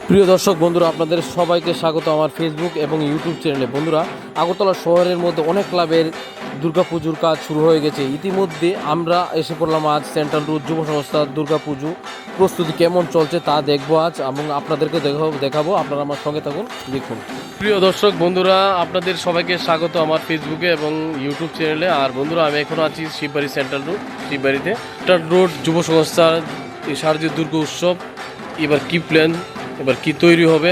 প্রিয় দর্শক বন্ধুরা, আপনাদের সবাইকে স্বাগত আমার ফেসবুক এবং ইউটিউব চ্যানেলে। বন্ধুরা, আগরতলা শহরের মধ্যে অনেক ক্লাবের দুর্গাপুজোর কাজ শুরু হয়ে গেছে। ইতিমধ্যে আমরা এসে পড়লাম আজ সেন্ট্রাল রোড যুব সংস্থার দুর্গাপুজো প্রস্তুতি কেমন চলছে তা দেখবো আজ, এবং আপনাদেরকে দেখাবো। আপনারা আমার সঙ্গে থাকুন, দেখুন। প্রিয় দর্শক বন্ধুরা, আপনাদের সবাইকে স্বাগত আমার ফেসবুকে এবং ইউটিউব চ্যানেলে। আর বন্ধুরা, আমি এখন আছি শিববাড়ি সেন্ট্রাল রোড, শিববাড়িতে সেন্ট্রাল রোড যুব সংস্থার এই শারদীয় দুর্গা উৎসব এবার কী প্ল্যান, এবার কি তৈরি হবে,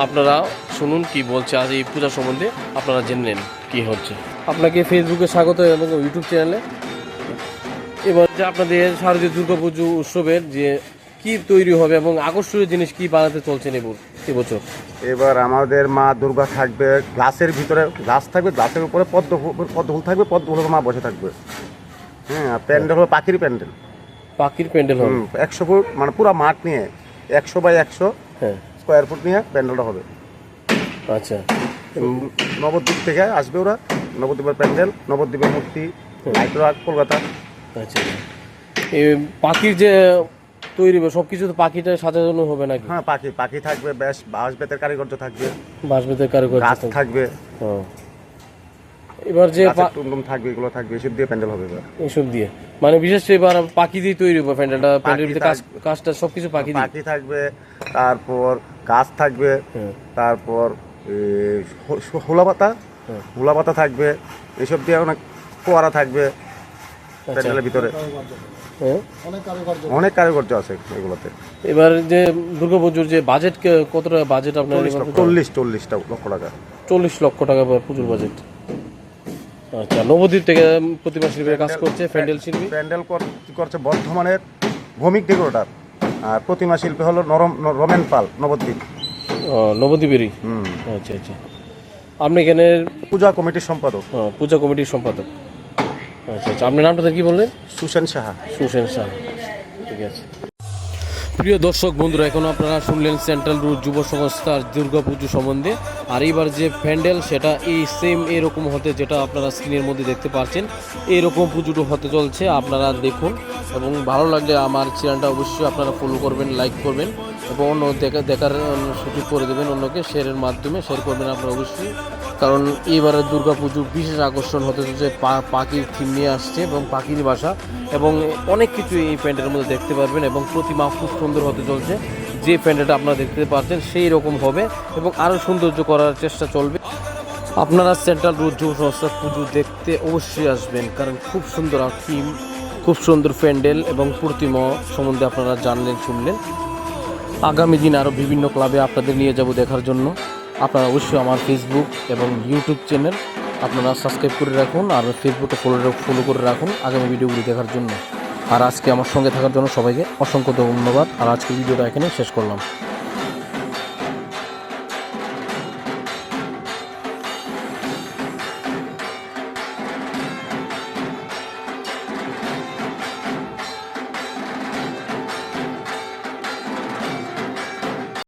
আপনারা শুনুন কি বলছে আজ এই পূজা সম্বন্ধে, আপনারা জেনে নেন কী হচ্ছে। আপনাকে ফেসবুকে স্বাগত এবং ইউটিউব চ্যানেলে। এবার যে আপনাদের শারদীয় দুর্গাপুজো উৎসবের যে কি তৈরি হবে এবং আকর্ষণীয় জিনিস কি বানাতে চলছেন এবছর? এবার আমাদের মা দুর্গা থাকবে গ্লাসের ভিতরে, গ্লাস থাকবে, গ্লাসের উপরে পদ্মফুল থাকবে, পদ্মফুলের মা বসে থাকবে। হ্যাঁ, প্যান্ডেল হবে পাখির প্যান্ডেল। পাখির প্যান্ডেল হবে 100 ফুট, মানে পুরো মাঠ নিয়ে 100x100 স্কোয়ার ফুট নিয়ে প্যান্ডেলটা হবে। আচ্ছা, নবদ্বীপ থেকে আসবে ওরা, নবদ্বীপের প্যান্ডেল, নবদ্বীপের মূর্তি, লাইটরাগ, কলকাতা। আচ্ছা, এই পাখির যে তৈরি হবে সব কিছু তো পাখিটা সাজানো হবে নাকি? হ্যাঁ, পাখি থাকবে, বেশ বাঁশ বেতের কারিগর্য থাকবে, বাঁশ বেতের কারিগর থাকবে। এবার যে টুমটুম থাকবে, এগুলো থাকবে, এসব দিয়ে প্যান্ডেল হবে এবার। এসব দিয়ে মানে বিশেষ করে এবার পাখি দিয়ে তৈরি হবে প্যান্ডেলটা। প্যান্ডেলের ভিতরে কাজটা সবকিছু পাখি থাকবে, তারপর গাছ থাকবে, তারপর হোলা পাতা থাকবে, এসব দিয়ে অনেক ফোয়ারা থাকবে প্যান্ডেলের ভিতরে। অনেক কারিগর্য আছে এগুলোতে। এবার যে দুর্গাপুজোর যে বাজেট, কত টাকা বাজেট আপনার? 40 লক্ষ টাকা। 40 লক্ষ টাকা পুজোর বাজেট। আচ্ছা, নবদ্বীপ থেকে প্রতিমা শিল্পীরা কাজ করছে, প্যান্ডেল করছে বর্ধমানের ভৌমিক ডেকোরেটর, আর প্রতিমা শিল্পী হলো রমেন পাল, নবদ্বীপ। নবদ্বীপেরই। আচ্ছা আচ্ছা, আপনি এখানে পূজা কমিটির সম্পাদক। পূজা কমিটির সম্পাদক। আচ্ছা আচ্ছা, আপনার নামটা কি বললেন? সুসেন সাহা। ঠিক আছে। প্রিয় দর্শক বন্ধুরা, এখন আপনারা শুনলেন সেন্ট্রাল রোড যুব সংস্থার দুর্গাপুজো সম্বন্ধে। আর এবার যে প্যান্ডেল সেটা এই সেম এরকম হতে, যেটা আপনারা স্ক্রিনের মধ্যে দেখতে পাচ্ছেন, এরকম পুজোটা হতে চলছে। আপনারা দেখুন এবং ভালো লাগলে আমার চ্যানেলটা অবশ্যই আপনারা ফলো করবেন, লাইক করবেন এবং অন্য দেখার সুযোগ করে দেবেন, অন্যকে শেয়ারের মাধ্যমে শেয়ার করবেন আপনারা অবশ্যই। কারণ এবারের দুর্গাপুজো বিশেষ আকর্ষণ হতে চলছে, পাখির থিম নিয়ে আসছে এবং পাখির বাসা এবং অনেক কিছু এই প্যান্ডেলের মধ্যে দেখতে পারবেন। এবং প্রতিমা খুব সুন্দর হতে চলছে, যে প্যান্ডেলটা আপনারা দেখতে পাচ্ছেন সেই রকম হবে এবং আরও সৌন্দর্য করার চেষ্টা চলবে। আপনারা সেন্ট্রাল রোড যুব সংস্থার পুজো দেখতে অবশ্যই আসবেন, কারণ খুব সুন্দর থিম, খুব সুন্দর প্যান্ডেল এবং প্রতিমা সম্বন্ধে আপনারা জানলেন, শুনলেন। আগামী দিন আরও বিভিন্ন ক্লাবে আপনাদের নিয়ে যাব দেখার জন্য। আপনারা অবশ্যই আমার ফেসবুক এবং ইউটিউব চ্যানেল আপনারা সাবস্ক্রাইব করে রাখুন, আর ফেসবুকে ফলো করে রাখুন আগামী ভিডিওগুলি দেখার জন্য। আর আজকে আমার সঙ্গে থাকার জন্য সবাইকে অসংখ্য ধন্যবাদ। আর আজকে ভিডিওটা এখানে শেষ করলাম।